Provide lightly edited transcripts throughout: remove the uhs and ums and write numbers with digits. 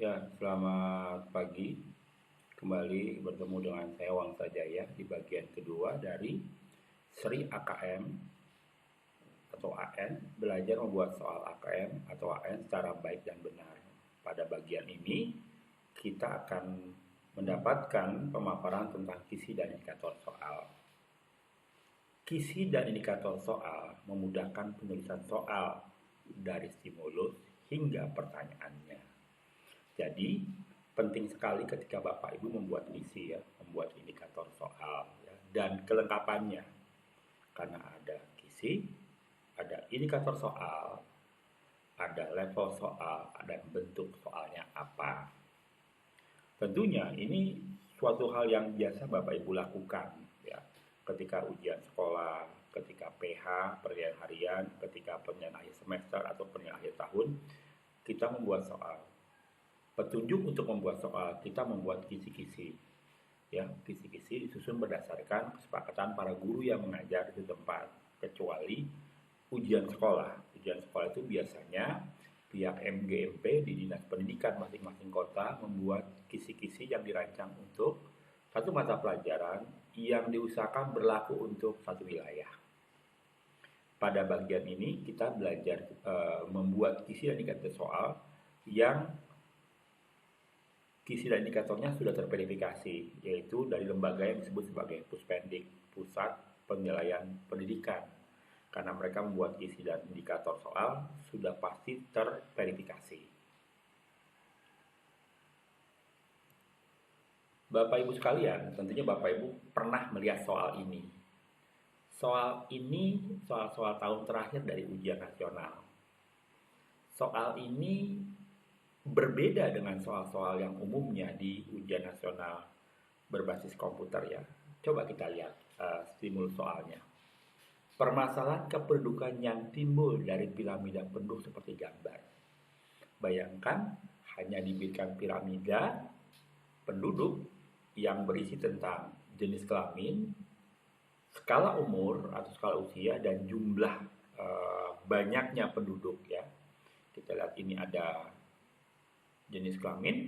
Ya, selamat pagi. Kembali bertemu dengan saya Wangsa Jaya di bagian kedua dari seri AKM atau AN, belajar membuat soal AKM atau AN secara baik dan benar. Pada bagian ini, kita akan mendapatkan pemaparan tentang kisi dan indikator soal. Kisi dan indikator soal memudahkan penulisan soal dari stimulus hingga pertanyaannya. Jadi, penting sekali ketika Bapak Ibu membuat kisi ya, membuat indikator soal ya, dan kelengkapannya. Karena ada kisi, ada indikator soal, ada level soal, ada bentuk soalnya apa. Tentunya ini suatu hal yang biasa Bapak Ibu lakukan ya, ketika ujian sekolah, ketika PH, penilaian harian, ketika penilaian akhir semester atau penilaian akhir tahun, kita membuat soal. Petunjuk untuk membuat soal, kita membuat kisi-kisi. Ya, kisi-kisi disusun berdasarkan kesepakatan para guru yang mengajar di tempat, kecuali ujian sekolah. Ujian sekolah itu biasanya pihak MGMP di Dinas Pendidikan masing-masing kota membuat kisi-kisi yang dirancang untuk satu mata pelajaran yang diusahakan berlaku untuk satu wilayah. Pada bagian ini kita belajar membuat kisi dan indikator soal yang kisi dan indikatornya sudah terverifikasi, yaitu dari lembaga yang disebut sebagai Puspendik, Pusat Penilaian Pendidikan. Karena mereka membuat kisi dan indikator soal sudah pasti terverifikasi. Bapak Ibu sekalian, tentunya Bapak Ibu pernah melihat soal ini. Soal ini soal-soal tahun terakhir dari ujian nasional. Soal ini berbeda dengan soal-soal yang umumnya di ujian nasional berbasis komputer ya. Coba kita lihat stimulus soalnya. Permasalahan kependudukan yang timbul dari piramida penduduk seperti gambar. Bayangkan hanya diberikan piramida penduduk yang berisi tentang jenis kelamin, skala umur atau skala usia, dan jumlah banyaknya penduduk ya. Kita lihat ini ada jenis kelamin,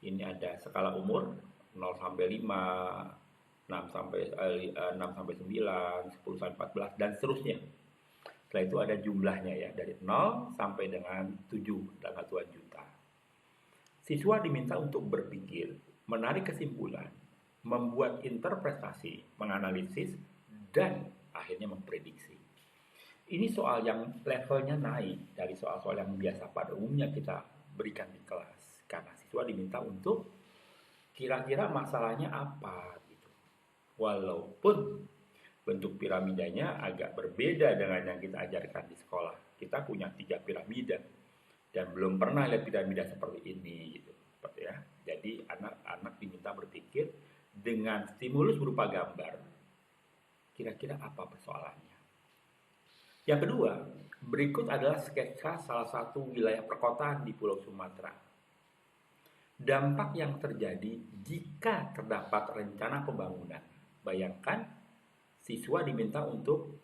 ini ada skala umur 0 sampai 5, 6 sampai 9, 10 sampai 14 dan seterusnya. Setelah itu ada jumlahnya ya, dari 0 sampai dengan 7 dalam satuan juta. Siswa diminta untuk berpikir, menarik kesimpulan, membuat interpretasi, menganalisis, dan akhirnya memprediksi. Ini soal yang levelnya naik dari soal-soal yang biasa pada umumnya kita berikan di kelas. Karena siswa diminta untuk kira-kira masalahnya apa gitu. Walaupun bentuk piramidanya agak berbeda dengan yang kita ajarkan di sekolah. Kita punya 3 piramida dan belum pernah lihat piramida seperti ini gitu. Seperti ya. Jadi anak-anak diminta berpikir dengan stimulus berupa gambar. Kira-kira apa persoalannya? Yang kedua, berikut adalah sketsa salah satu wilayah perkotaan di Pulau Sumatera. Dampak yang terjadi jika terdapat rencana pembangunan. Bayangkan, siswa diminta untuk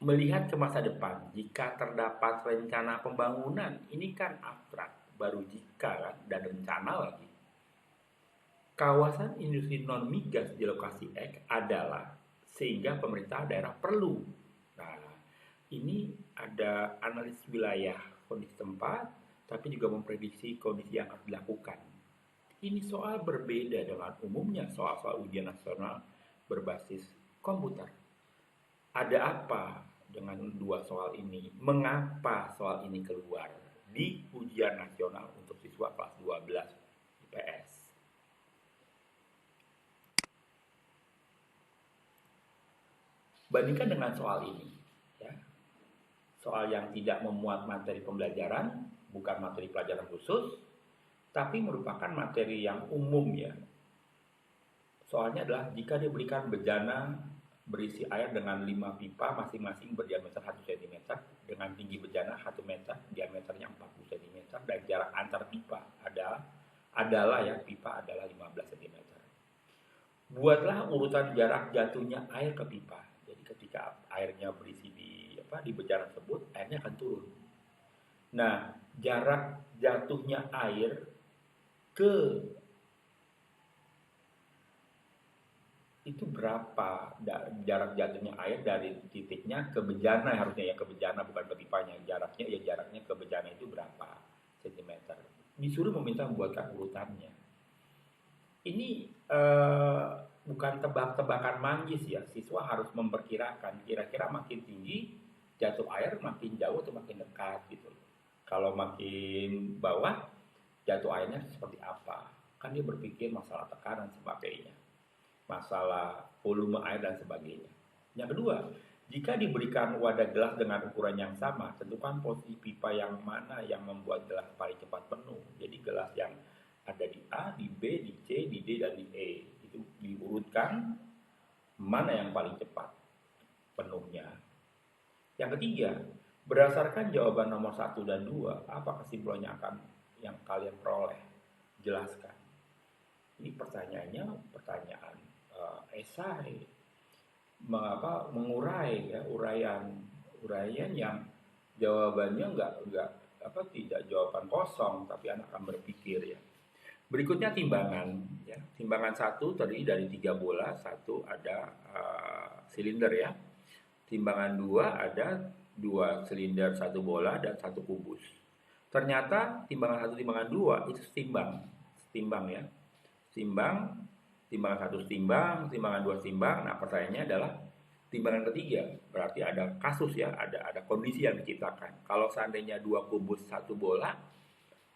melihat ke masa depan. Jika terdapat rencana pembangunan, ini kan abstrak, baru jika kan, dan rencana lagi. Kawasan industri non-migas di lokasi X adalah sehingga pemerintah daerah perlu. Nah, ini ada analis wilayah kondisi tempat, tapi juga memprediksi kondisi yang harus dilakukan. Ini soal berbeda dengan umumnya soal-soal ujian nasional berbasis komputer. Ada apa dengan dua soal ini? Mengapa soal ini keluar di ujian nasional untuk siswa kelas 12 IPS? Bandingkan dengan soal ini. Ya. Soal yang tidak memuat materi pembelajaran, bukan materi pelajaran khusus, tapi merupakan materi yang umum ya. Soalnya adalah jika diberikan bejana berisi air dengan 5 pipa masing-masing berdiameter 1 cm dengan tinggi bejana 1 meter, diameternya 40 cm dan jarak antar pipa adalah ya, pipa adalah 15 cm. Buatlah urutan jarak jatuhnya air ke pipa. Jadi ketika airnya berisi di bejana tersebut, airnya akan turun. Nah, jarak jatuhnya air ke itu berapa jarak jatuhnya air dari titiknya ke bejana, harusnya ya ke bejana bukan ke pipanya, jaraknya ke bejana itu berapa sentimeter. Disuruh meminta membuatkan urutannya. Ini eh, bukan tebak-tebakan manggis ya, siswa harus memperkirakan kira-kira makin tinggi jatuh air makin jauh atau makin dekat gitu. Kalau makin bawah jatuh airnya seperti apa, kan dia berpikir masalah tekanan sebagainya, masalah volume air dan sebagainya. Yang kedua, jika diberikan wadah gelas dengan ukuran yang sama, tentukan posisi pipa yang mana yang membuat gelas paling cepat penuh. Jadi gelas yang ada di A, di B, di C, di D, dan di E. Itu diurutkan mana yang paling cepat penuhnya. Yang ketiga, berdasarkan jawaban nomor 1 dan 2, apa kesimpulannya akan yang kalian peroleh? Jelaskan. Ini pertanyaannya pertanyaan esai, mengurai ya, uraian yang jawabannya tidak jawaban kosong, tapi anak akan berpikir ya. Berikutnya timbangan ya. Timbangan 1 terdiri dari 3 bola, 1 ada silinder ya. Timbangan 2 ada 2 silinder, 1 bola dan 1 kubus. Ternyata timbangan 1, timbangan 2 itu setimbang ya. Timbangan 1 setimbang, timbangan 2 setimbang. Nah, pertanyaannya adalah timbangan ketiga. Berarti ada kasus ya, ada kondisi yang diciptakan. Kalau seandainya 2 kubus 1 bola,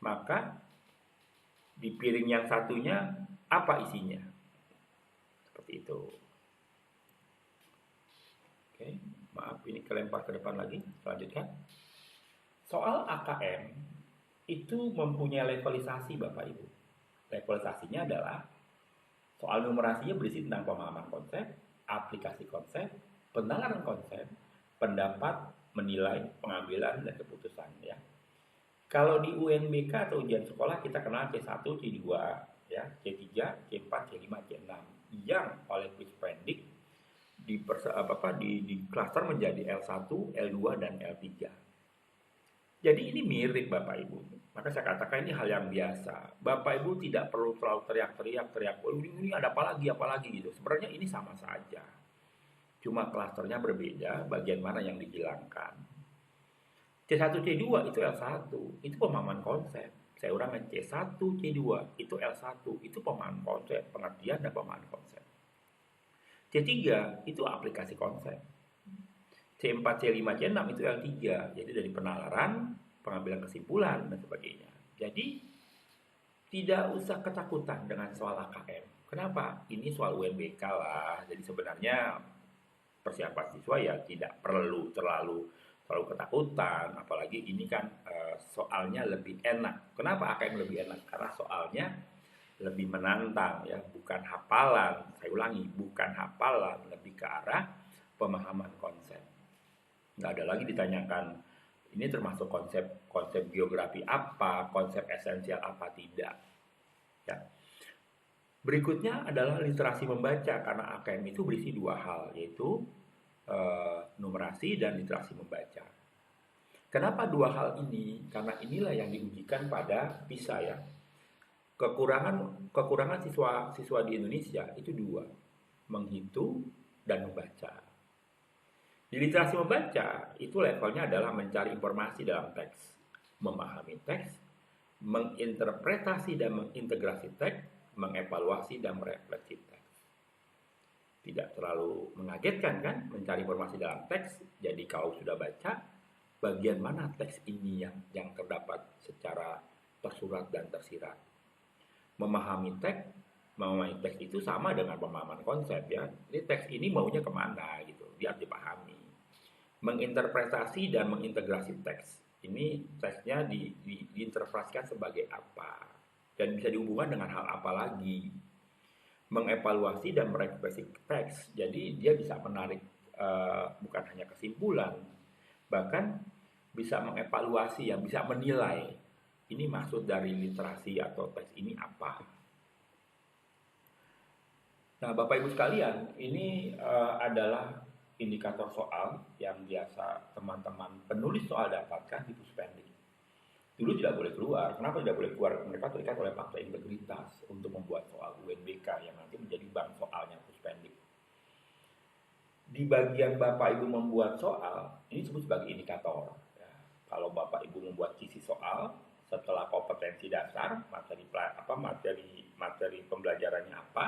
maka di piring yang satunya apa isinya? Seperti itu. Oke, maaf ini kelempar ke depan lagi. Selanjutnya. Soal AKM itu mempunyai levelisasi Bapak Ibu. Levelisasinya adalah soal numerasinya berisi tentang pemahaman konsep, aplikasi konsep, penalaran konsep, pendapat, menilai, pengambilan, dan keputusan ya. Kalau di UNBK atau ujian sekolah kita kenal C1, C2, ya, C3, C4, C5, C6 yang oleh Quiz di klaster menjadi L1, L2 dan L3. Jadi ini mirip Bapak Ibu. Maka saya katakan ini hal yang biasa. Bapak Ibu tidak perlu terlalu teriak, oh, ini ada apa lagi gitu. Sebenarnya ini sama saja. Cuma klasternya berbeda, bagian mana yang dihilangkan. C1, C2 itu L1, itu pemahaman konsep. Saya ulangi, C1, C2 itu L1, itu pemahaman konsep, pengertian dan pemahaman konsep. C3 itu aplikasi konsep. C4, C5, C6 itu L3, jadi dari penalaran, pengambilan kesimpulan, dan sebagainya. Jadi, tidak usah ketakutan dengan soal AKM. Kenapa? Ini soal UNBK lah, jadi sebenarnya persiapan siswa ya tidak perlu terlalu ketakutan, apalagi ini kan soalnya lebih enak. Kenapa AKM lebih enak? Karena soalnya lebih menantang ya, bukan hafalan. Saya ulangi, bukan hafalan, lebih ke arah pemahaman konsep. Nggak ada lagi ditanyakan ini termasuk konsep geografi apa, konsep esensial apa tidak. Ya. Berikutnya adalah literasi membaca, karena AKM itu berisi 2 hal, yaitu numerasi dan literasi membaca. Kenapa 2 hal ini? Karena inilah yang diujikan pada PISA ya. Kekurangan siswa di Indonesia itu 2, menghitung dan membaca. Di literasi membaca itu levelnya adalah mencari informasi dalam teks, memahami teks, menginterpretasi dan mengintegrasi teks, mengevaluasi dan merefleksi teks. Tidak terlalu mengagetkan kan mencari informasi dalam teks. Jadi kalau sudah baca, bagian mana teks ini yang terdapat secara tersurat dan tersirat. Memahami teks itu sama dengan pemahaman konsep ya. Jadi teks ini maunya kemana gitu, dia harus dipahami. Menginterpretasi dan mengintegrasi teks. Ini teksnya diinterpretasikan sebagai apa dan bisa dihubungkan dengan hal apa lagi. Mengevaluasi dan merefleksi teks. Jadi dia bisa menarik bukan hanya kesimpulan, bahkan bisa mengevaluasi, yang bisa menilai. Ini maksud dari literasi atau teks ini apa. Nah, Bapak Ibu sekalian, ini adalah indikator soal yang biasa teman-teman penulis soal dapatkan di Puspendik. Dulu tidak boleh keluar. Kenapa tidak boleh keluar? Mereka terikat oleh fakta integritas untuk membuat soal UNBK yang nanti menjadi bank soalnya Puspendik. Di bagian Bapak Ibu membuat soal, ini disebut sebagai indikator. Ya, kalau Bapak Ibu membuat kisi soal, setelah kompetensi dasar, materi pembelajarannya apa,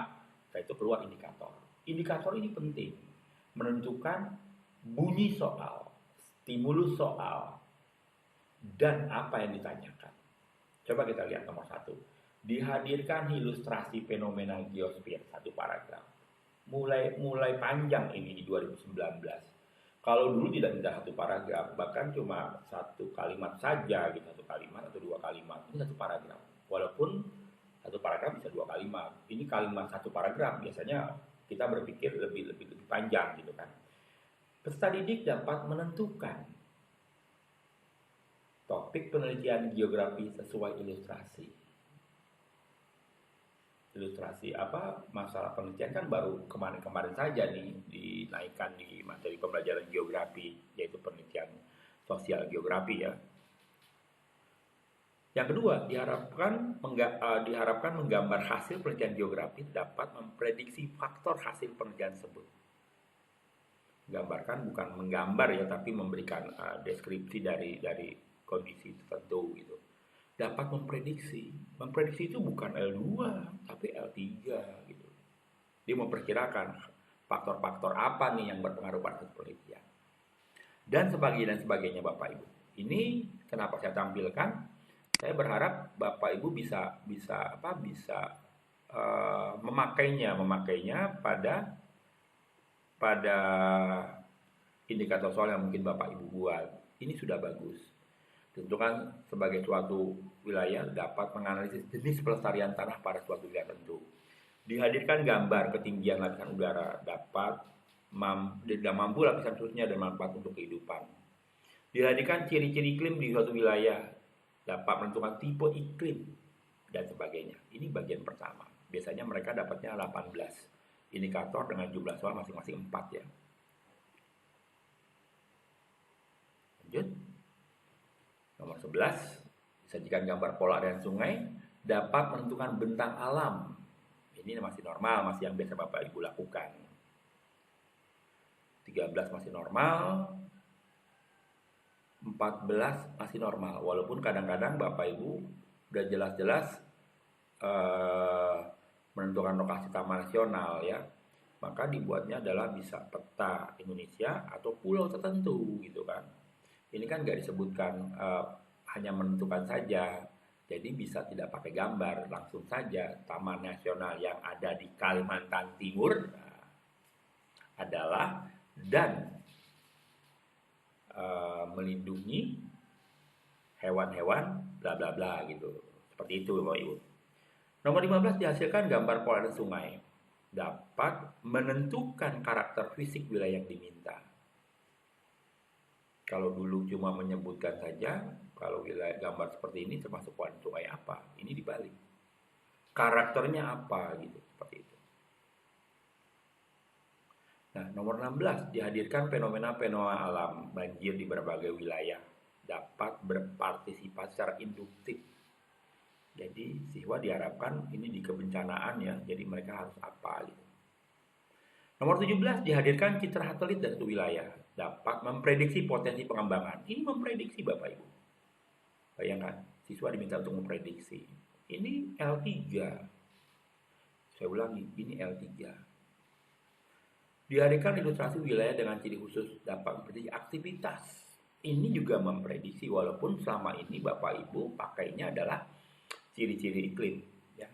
setelah itu keluar indikator. Indikator ini penting, menentukan bunyi soal, stimulus soal, dan apa yang ditanyakan. Coba kita lihat nomor 1. Dihadirkan ilustrasi fenomena geosfer, 1 paragraf. Mulai panjang ini di 2019. Kalau dulu tidak minta 1 paragraf, bahkan cuma 1 kalimat saja, gitu, 1 kalimat atau 2 kalimat. Ini 1 paragraf. Walaupun 1 paragraf bisa 2 kalimat. Ini kalimat 1 paragraf, biasanya kita berpikir lebih panjang gitu kan. Peserta didik dapat menentukan topik penelitian geografi sesuai ilustrasi. Ilustrasi apa? Masalah penelitian kan baru kemarin saja nih dinaikkan di materi pembelajaran geografi, yaitu penelitian sosial geografi ya. Yang kedua, diharapkan menggambar hasil penelitian geografi dapat memprediksi faktor hasil penelitian tersebut. Gambarkan bukan menggambar ya, tapi memberikan deskripsi dari kondisi tertentu gitu. Dapat memprediksi. Memprediksi itu bukan L2, tapi L3 gitu. Dia memperkirakan faktor-faktor apa nih yang berpengaruh pada penelitian. Dan sebagainya Bapak Ibu. Ini kenapa saya tampilkan? Saya berharap Bapak Ibu bisa memakainya pada indikator soal yang mungkin Bapak Ibu buat. Ini sudah bagus. Tentukan sebagai suatu wilayah dapat menganalisis jenis pelestarian tanah pada suatu wilayah tertentu. Dihadirkan gambar ketinggian lapisan udara, tidak mampu lapisan surutnya dan manfaat untuk kehidupan. Dihadirkan ciri-ciri iklim di suatu wilayah, dapat menentukan tipe iklim dan sebagainya. Ini bagian pertama. Biasanya mereka dapatnya 18 indikator dengan jumlah soal masing-masing 4 ya. Lanjut. Nomor 11, disajikan gambar pola aliran sungai, dapat menentukan bentang alam. Ini masih normal, masih yang biasa Bapak Ibu lakukan. 13 masih normal, 14 masih normal. Walaupun kadang-kadang Bapak Ibu udah jelas-jelas menentukan lokasi taman nasional ya, maka dibuatnya adalah bisa peta Indonesia atau pulau tertentu gitu kan. Ini kan nggak disebutkan, hanya menentukan saja, jadi bisa tidak pakai gambar, langsung saja taman nasional yang ada di Kalimantan Timur adalah dan melindungi hewan-hewan bla bla bla gitu. Seperti itu Bapak Ibu. Nomor 15, dihasilkan gambar pola sungai, dapat menentukan karakter fisik wilayah yang diminta. Kalau dulu cuma menyebutkan saja, kalau wilayah gambar seperti ini termasuk pola sungai apa, ini dibalik. Karakternya apa gitu, seperti itu. Nah, nomor 16, dihadirkan fenomena-fenomena alam banjir di berbagai wilayah, dapat berpartisipasi secara induktif. Jadi siswa diharapkan ini di kebencanaan ya, jadi mereka harus apa gitu. Nomor 17, dihadirkan citra satelit dari satu wilayah, dapat memprediksi potensi pengembangan. Ini memprediksi Bapak Ibu. Bayangkan, siswa diminta untuk memprediksi. Ini L3. Saya ulangi, ini L3. Dihadirkan ilustrasi wilayah dengan ciri khusus, dapat memprediksi aktivitas. Ini juga memprediksi, walaupun selama ini Bapak Ibu pakainya adalah ciri-ciri iklim. Ya.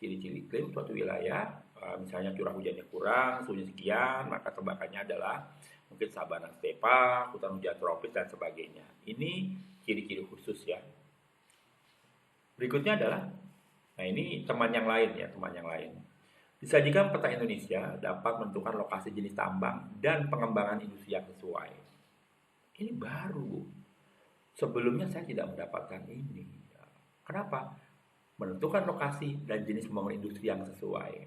Ciri-ciri iklim suatu wilayah, misalnya curah hujannya kurang, suhunya sekian, maka tebakannya adalah mungkin sabana stepa, hutan hujan tropis dan sebagainya. Ini ciri-ciri khusus ya. Berikutnya adalah, nah ini teman yang lain ya, teman yang lain. Disajikan peta Indonesia dapat menentukan lokasi jenis tambang dan pengembangan industri yang sesuai. Ini baru. Sebelumnya saya tidak mendapatkan ini. Kenapa? Menentukan lokasi dan jenis pembangunan industri yang sesuai.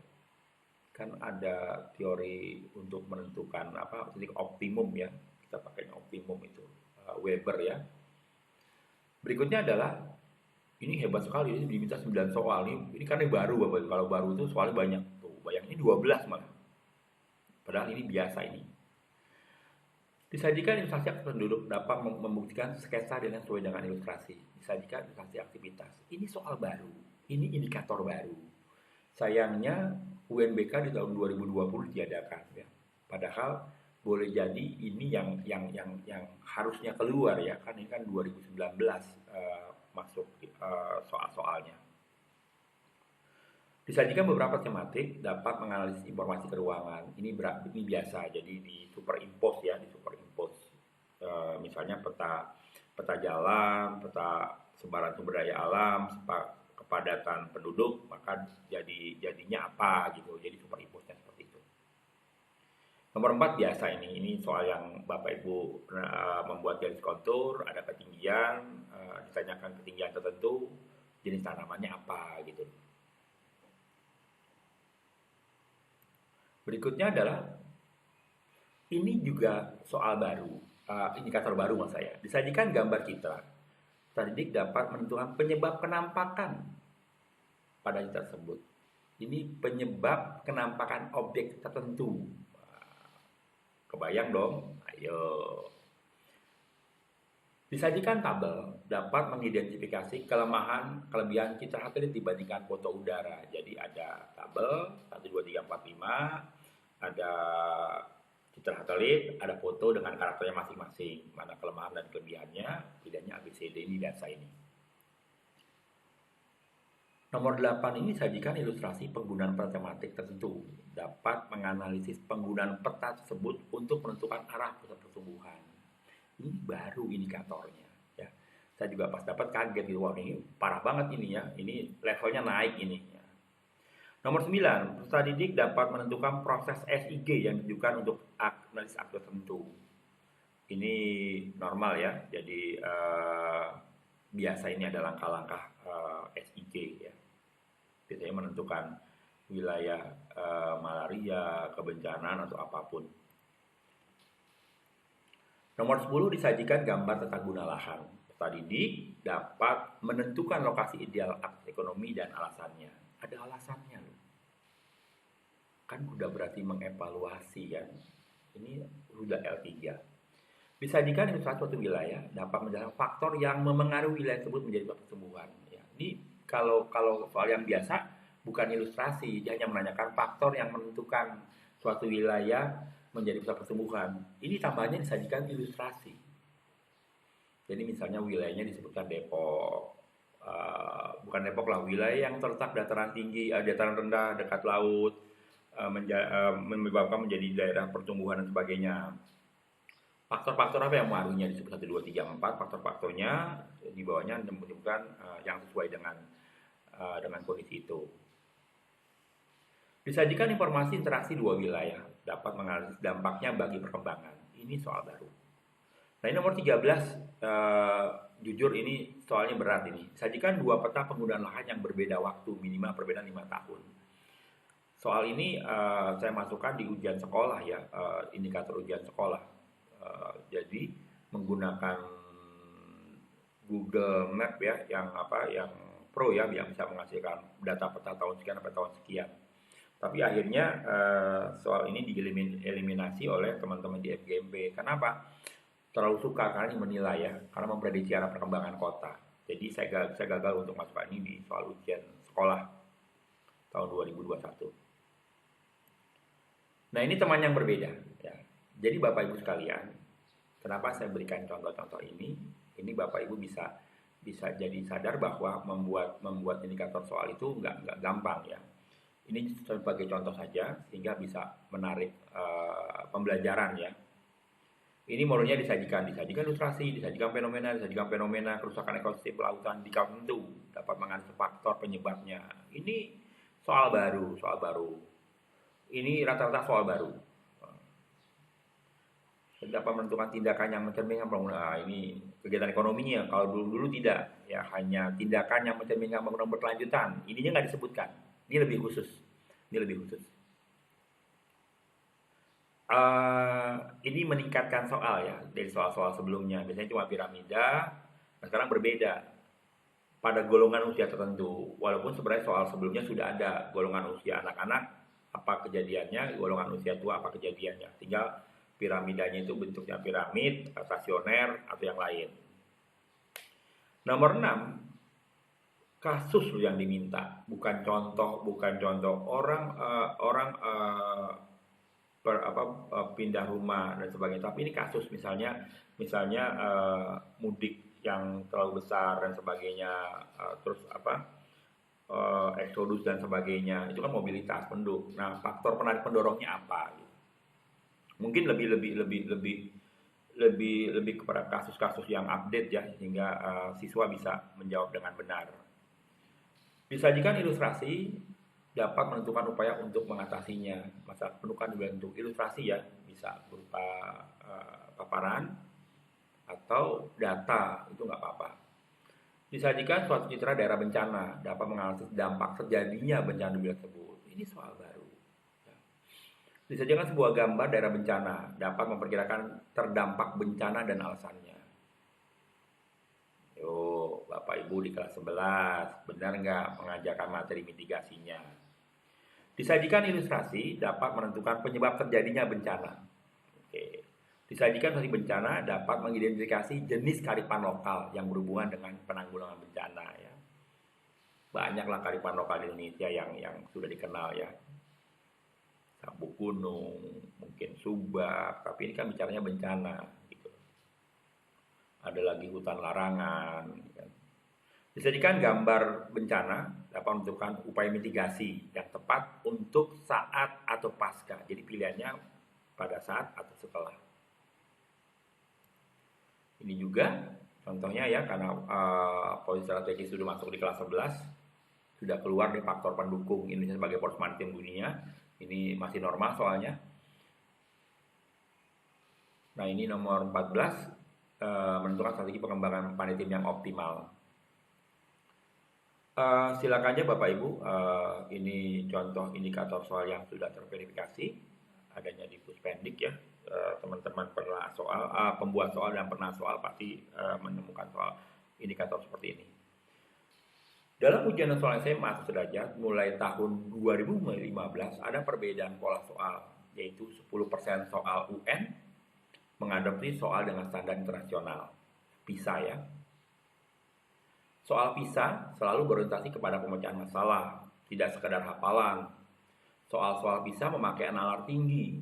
Kan ada teori untuk menentukan titik optimum ya, kita pakai optimum itu Weber ya. Berikutnya adalah ini hebat sekali, ini diminta 9 soal ini karena baru Bapak Ibu. Kalau baru itu soalnya banyak. Tuh, bayangin 12 malah. Padahal ini biasa ini. Disajikan ilustrasi aktivitas penduduk dapat membuktikan sketsa dengan sesuai dengan ilustrasi. Disajikan ilustrasi aktivitas. Ini soal baru. Ini indikator baru. Sayangnya UNBK di tahun 2020 diadakan ya. Padahal boleh jadi ini yang harusnya keluar ya, kan ini kan 2019 masuk soal-soalnya. Disajikan beberapa tematik dapat menganalisis informasi keuangan. Ini biasa, jadi di superimpose ya, di superimpose. Misalnya peta peta jalan, peta sebaran sumber daya alam, kepadatan penduduk, maka jadinya apa gitu. Jadi superimpose seperti itu. Nomor 4 biasa ini soal yang Bapak Ibu membuat garis kontur, ada ketinggian, ditanyakan ketinggian tertentu, jenis tanamannya apa gitu. Berikutnya adalah ini juga soal baru, indikator baru maksud saya. Disajikan gambar citra. Terdidik dapat menentukan penyebab kenampakan pada citra tersebut. Ini penyebab kenampakan objek tertentu. Kebayang dong? Ayo. Disajikan tabel dapat mengidentifikasi kelebihan citra satelit dibandingkan foto udara. Jadi ada tabel 1 2 3 4 5, ada citra satelit, ada foto dengan karakternya masing-masing, mana kelemahan dan kelebihannya, pilihannya ABCD ini data ini. Nomor 8 ini sajikan ilustrasi penggunaan peta tematik tertentu, dapat menganalisis penggunaan peta tersebut untuk menentukan arah pusat pertumbuhan. Ini baru indikatornya ya. Saya juga pas dapat kaget gitu, wah ini parah banget ini ya, ini levelnya naik ini. Nomor 9, peserta didik dapat menentukan proses SIG yang ditujukan untuk analisis aktor tertentu. Ini normal ya, jadi biasa ini ada langkah-langkah SIG ya. Biasanya menentukan wilayah malaria, kebencanaan atau apapun. Nomor 10 disajikan gambar tata guna lahan. Peserta didik dapat menentukan lokasi ideal akses ekonomi dan alasannya. Ada alasannya loh. Kan udah berarti mengevaluasi kan. Ini sudah L3. Disajikan ilustrasi suatu wilayah dapat menjelaskan faktor yang memengaruhi wilayah tersebut menjadi pertumbuhan. Ya, ini kalau soal yang biasa bukan ilustrasi, dia hanya menanyakan faktor yang menentukan suatu wilayah menjadi pusat pertumbuhan. Ini tambahnya disajikan ilustrasi. Jadi misalnya wilayahnya disebutkan Depok, bukan Depok lah, wilayah yang terletak dataran tinggi, dataran rendah dekat laut, menyebabkan menjadi daerah pertumbuhan dan sebagainya. Faktor-faktor apa yang mengaruhinya disebut 1, 2, 3, 4. Faktor-faktornya di bawahnya menyebutkan yang sesuai dengan kondisi itu. Disajikan informasi interaksi dua wilayah, dapat menganalisis dampaknya bagi perkembangan. Ini soal baru. Nah, ini nomor 13, jujur ini soalnya berat ini. Sajikan dua peta penggunaan lahan yang berbeda waktu, minimal perbedaan 5 tahun. Soal ini saya masukkan di ujian sekolah ya, indikator ujian sekolah. Jadi menggunakan Google Map ya, yang pro ya, yang bisa menghasilkan data peta tahun sekian sampai tahun sekian. Tapi akhirnya soal ini dieliminasi oleh teman-teman di FGMP. Kenapa? Terlalu suka karena ini menilai ya, karena memprediksi arah perkembangan kota. Jadi saya gagal untuk masukkan ini di soal ujian sekolah tahun 2021. Nah, ini teman yang berbeda ya. Jadi Bapak Ibu sekalian, kenapa saya berikan contoh-contoh ini? Ini Bapak Ibu bisa jadi sadar bahwa membuat indikator soal itu nggak gampang ya. Ini sebagai contoh saja sehingga bisa menarik pembelajaran ya. Ini modelnya disajikan ilustrasi, disajikan fenomena kerusakan ekosistem lautan di kawasan tertentu, dapat menganalisis faktor penyebabnya. Ini soal baru. Ini rata-rata soal baru. Dapat menentukan tindakan yang mencerminkan pembangunan. Ini kegiatan ekonominya. Kalau dulu tidak, ya hanya tindakan yang mencerminkan pembangunan berkelanjutan. Ininya nggak disebutkan. Ini lebih khusus. Ini meningkatkan soal ya dari soal-soal sebelumnya. Biasanya cuma piramida, Nah, sekarang berbeda pada golongan usia tertentu. Walaupun sebenarnya soal sebelumnya sudah ada golongan usia anak-anak apa kejadiannya, golongan usia tua apa kejadiannya. Tinggal piramidanya itu bentuknya piramid, stasioner atau yang lain. Nomor 6, kasus yang diminta, bukan contoh, orang pindah rumah dan sebagainya, tapi ini kasus misalnya mudik yang terlalu besar dan sebagainya, terus eksodus dan sebagainya, itu kan mobilitas penduduk. Nah, faktor penarik pendorongnya apa? Mungkin lebih kepada kasus-kasus yang update ya, sehingga siswa bisa menjawab dengan benar. Disajikan ilustrasi dapat menentukan upaya untuk mengatasinya. Masalah pendudukan bentuk ilustrasi ya, bisa berupa paparan atau data, itu nggak apa-apa. Disajikan suatu citra daerah bencana, dapat menganalisis dampak terjadinya bencana di wilayah tersebut. Ini soal baru. Disajikan sebuah gambar daerah bencana, dapat memperkirakan terdampak bencana dan alasannya. Yuk, Bapak Ibu di kelas 11, benar nggak mengajarkan materi mitigasinya? Disajikan ilustrasi dapat menentukan penyebab terjadinya bencana. Oke. Disajikan situasi bencana dapat mengidentifikasi jenis kearifan lokal yang berhubungan dengan penanggulangan bencana ya. Banyaklah kearifan lokal di Indonesia yang sudah dikenal ya. Sabuk gunung, mungkin subak, tapi ini kan bicaranya bencana gitu. Ada lagi hutan larangan kan. Disajikan gambar bencana dapat menentukan upaya mitigasi yang tepat untuk saat atau pasca. Jadi pilihannya pada saat atau setelah. Ini juga contohnya ya, karena polisi strategis sudah masuk di kelas 11, sudah keluar di faktor pendukung Indonesia sebagai poros maritim dunia. Ini masih normal soalnya. Nah, ini nomor 14, menentukan strategi pengembangan maritim yang optimal. Silakan aja Bapak Ibu, ini contoh indikator soal yang sudah terverifikasi, adanya di Puspendik ya. Teman-teman pernah soal, pembuat soal dan pernah soal pasti menemukan soal indikator seperti ini. Dalam ujian nasional SMA atau sederajat mulai tahun 2015 ada perbedaan pola soal, yaitu 10% soal UN mengadopsi soal dengan standar internasional, PISA ya. Soal PISA selalu berorientasi kepada pemecahan masalah, tidak sekedar hafalan. Soal-soal PISA memakai nalar tinggi.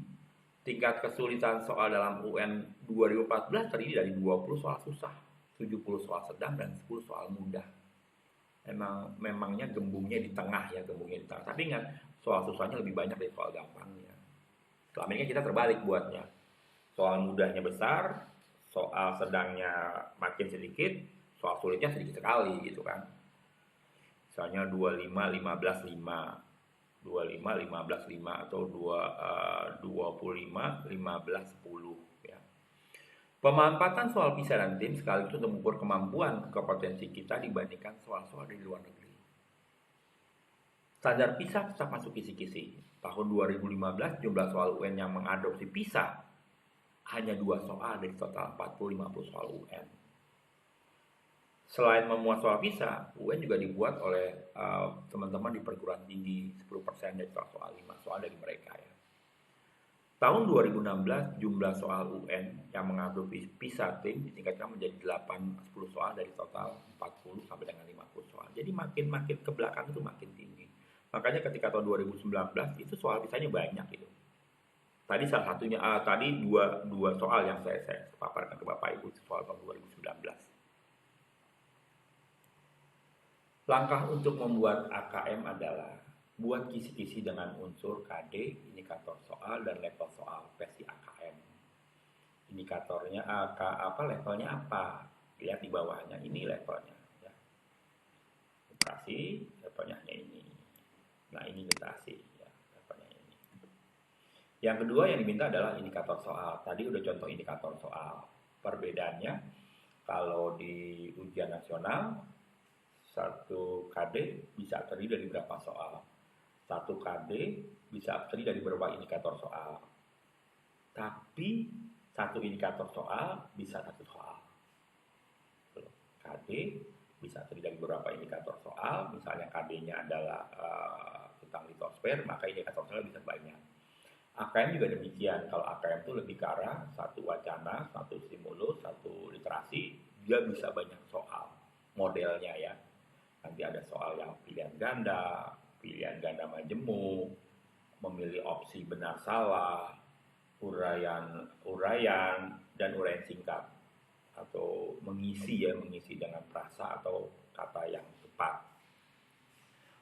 Tingkat kesulitan soal dalam UN 2014 terdiri dari 20 soal susah, 70 soal sedang, dan 10 soal mudah. Memangnya gembungnya di tengah ya, Tapi ingat, soal susahnya lebih banyak dari soal gampangnya. Selama ini kita terbalik buatnya. Soal mudahnya besar, soal sedangnya makin sedikit, soal sulitnya sedikit sekali gitu kan. Misalnya 25 15 5, 25 15 5 atau 25 15 10 ya. Pemanfaatan soal PISA dan TIM sekaligus untuk mengukur kemampuan kompetensi kita dibandingkan soal-soal dari luar negeri. Standar PISA tetap masuk kisi-kisi. Tahun 2015 jumlah soal UN yang mengadopsi PISA hanya 2 soal dari total 40-50 soal UN. Selain memuat soal PISA, UN juga dibuat oleh teman-teman di perguruan tinggi, 10% dari soal 5 soal dari mereka ya. Tahun 2016 jumlah soal UN yang mengadopsi PISA TIM ditingkatkan menjadi 8-10 soal dari total 40 sampai dengan 50 soal. Jadi makin ke belakang itu makin tinggi. Makanya ketika tahun 2019 itu soal PISA-nya banyak gitu. Tadi salah satunya tadi dua soal yang saya paparkan ke Bapak Ibu soal tahun 2019. Langkah untuk membuat AKM adalah buat kisi-kisi dengan unsur KD, indikator soal, dan level soal versi AKM. Indikatornya levelnya apa? Lihat di bawahnya, ini levelnya. Ya. Literasi, levelnya hanya ini. Nah, ini literasi, ya, levelnya ini. Yang kedua yang diminta adalah indikator soal. Tadi udah contoh indikator soal. Perbedaannya, kalau di ujian nasional, 1 KD bisa terdiri dari berapa soal? 1 KD bisa terdiri dari beberapa indikator soal. Tapi 1 indikator soal bisa 1 soal. KD bisa terdiri dari beberapa indikator soal, misalnya KD-nya adalah tentang litosfer, maka indikator soalnya bisa banyak. AKM juga demikian, kalau AKM itu lebih ke arah satu wacana, satu stimulus, satu literasi, dia bisa banyak soal modelnya ya. Nanti ada soal yang pilihan ganda majemuk, memilih opsi benar salah, uraian dan uraian singkat, atau mengisi dengan frasa atau kata yang tepat.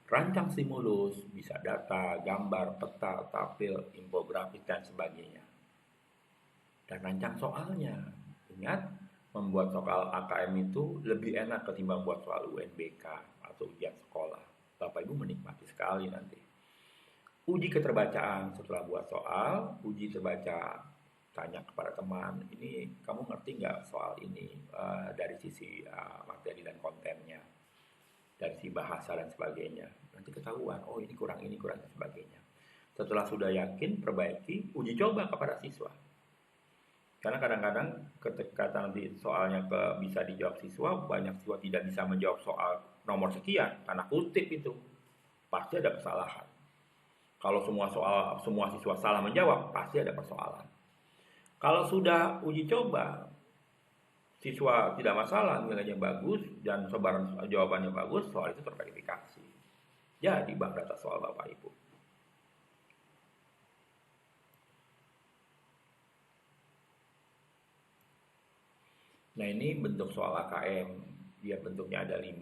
Rancang stimulus bisa data, gambar, peta, tabel, infografis dan sebagainya. Dan rancang soalnya, ingat, membuat soal AKM itu lebih enak ketimbang buat soal UNBK atau ujian sekolah. Bapak Ibu menikmati sekali nanti. Uji keterbacaan setelah buat soal, uji terbaca, tanya kepada teman, ini kamu ngerti nggak soal ini dari sisi materi dan kontennya, dari sisi bahasa dan sebagainya. Nanti ketahuan, oh ini kurang dan sebagainya. Setelah sudah yakin, perbaiki, uji coba kepada siswa. Karena kadang-kadang ketika nanti soalnya bisa dijawab siswa, banyak siswa tidak bisa menjawab soal nomor sekian, karena kutip itu, pasti ada kesalahan. Kalau semua siswa salah menjawab, pasti ada persoalan. Kalau sudah uji coba, siswa tidak masalah, nilainya bagus, dan sebaran jawabannya bagus, soal itu terverifikasi. Jadi bank data soal Bapak Ibu. Nah ini bentuk soal AKM. Dia bentuknya ada 5,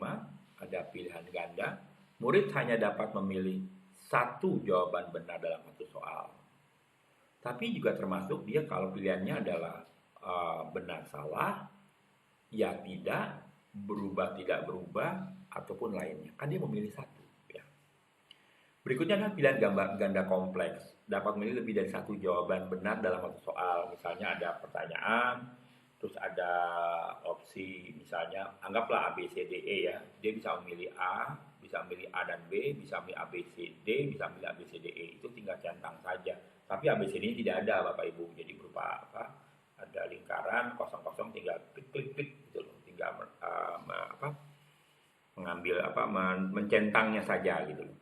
ada pilihan ganda. Murid hanya dapat memilih satu jawaban benar dalam satu soal. Tapi juga termasuk dia kalau pilihannya adalah benar salah, ya tidak, berubah tidak berubah, ataupun lainnya. Kan dia memilih satu. Ya. Berikutnya adalah pilihan ganda kompleks. Dapat memilih lebih dari satu jawaban benar dalam satu soal. Misalnya ada pertanyaan, terus ada opsi, misalnya anggaplah A, B, C, D, E ya. Dia bisa memilih A, bisa memilih A dan B, bisa memilih A, B, C, D, bisa memilih A, B, C, D, E. Itu tinggal centang saja. Tapi A, B, C, D ini tidak ada Bapak Ibu. Jadi berupa apa? Ada lingkaran kosong-kosong, tinggal klik gitu loh. Tinggal mencentangnya saja gitu loh.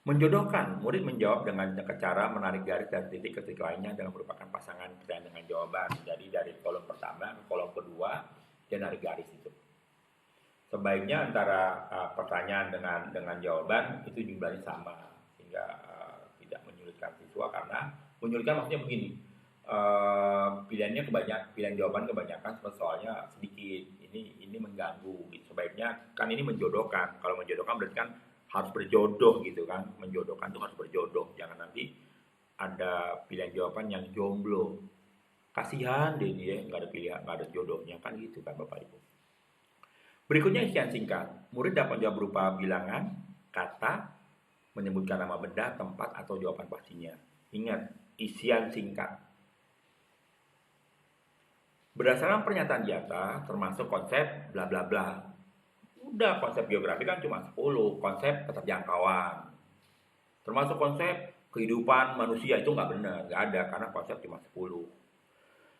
Menjodohkan, murid menjawab dengan cara menarik garis dari titik ke titik lainnya dalam merupakan pasangan pertanyaan dengan jawaban. Jadi dari kolom pertama ke kolom kedua, dia narik garis itu. Sebaiknya antara pertanyaan dengan jawaban itu jumlahnya sama, sehingga tidak menyulitkan siswa, karena menyulitkan maksudnya begini, pilihan jawaban kebanyakan, soalnya sedikit, ini mengganggu. Sebaiknya kan ini menjodohkan. Kalau menjodohkan berarti kan harus berjodoh gitu kan, menjodohkan itu harus berjodoh, jangan nanti ada pilihan jawaban yang jomblo, kasihan deh dia nggak ada pilihan, nggak ada jodohnya kan gitu kan Bapak Ibu. Berikutnya isian singkat, murid dapat jawab berupa bilangan, kata, menyebutkan nama benda, tempat atau jawaban pastinya. Ingat, isian singkat. Berdasarkan pernyataan di atas termasuk konsep bla bla bla. Udah, konsep geografi kan cuma 10, konsep keterjangkauan. Termasuk konsep kehidupan manusia itu nggak benar, nggak ada, karena konsep cuma 10.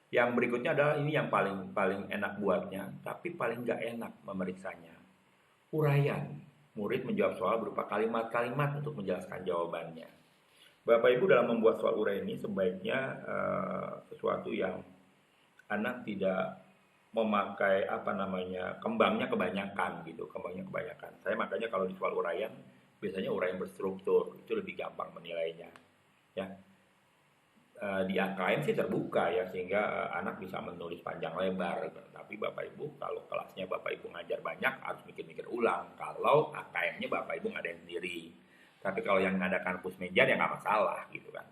Yang berikutnya adalah ini yang paling enak buatnya, tapi paling nggak enak memeriksanya. Uraian. Murid menjawab soal berupa kalimat-kalimat untuk menjelaskan jawabannya. Bapak Ibu dalam membuat soal uraian ini sebaiknya sesuatu yang anak tidak memakai kembangnya kebanyakan gitu, Saya makanya kalau di soal uraian biasanya uraian berstruktur, itu lebih gampang menilainya. Ya. Di AKM sih terbuka ya, sehingga anak bisa menulis panjang lebar. Tapi Bapak Ibu kalau kelasnya Bapak Ibu ngajar banyak harus mikir-mikir ulang. Kalau AKM-nya Bapak Ibu ngadain sendiri. Tapi kalau yang ngadakan pusmejar ya nggak masalah gitu kan.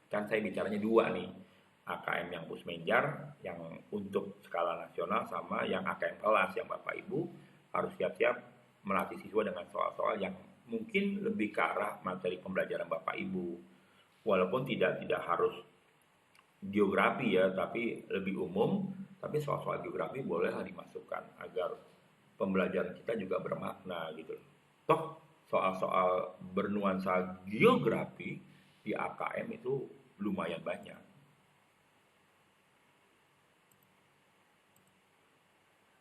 Kan saya bicaranya 2 nih. AKM yang pusmenjar yang untuk skala nasional, sama yang AKM kelas yang Bapak Ibu harus siap-siap melatih siswa dengan soal-soal yang mungkin lebih ke arah materi pembelajaran Bapak Ibu. Walaupun tidak harus geografi ya, tapi lebih umum, tapi soal-soal geografi bolehlah dimasukkan agar pembelajaran kita juga bermakna gitu. Toh soal-soal bernuansa geografi di AKM itu lumayan banyak.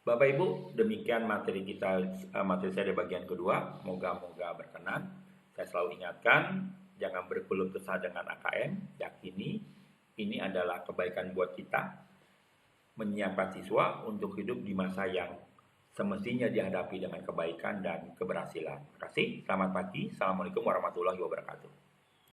Bapak Ibu, demikian materi saya di bagian kedua. Moga-moga berkenan. Saya selalu ingatkan, jangan berkeluh kesah dengan AKM. Yakini ini adalah kebaikan buat kita, menyiapkan siswa untuk hidup di masa yang semestinya dihadapi dengan kebaikan dan keberhasilan. Terima kasih. Selamat pagi. Assalamualaikum warahmatullahi wabarakatuh.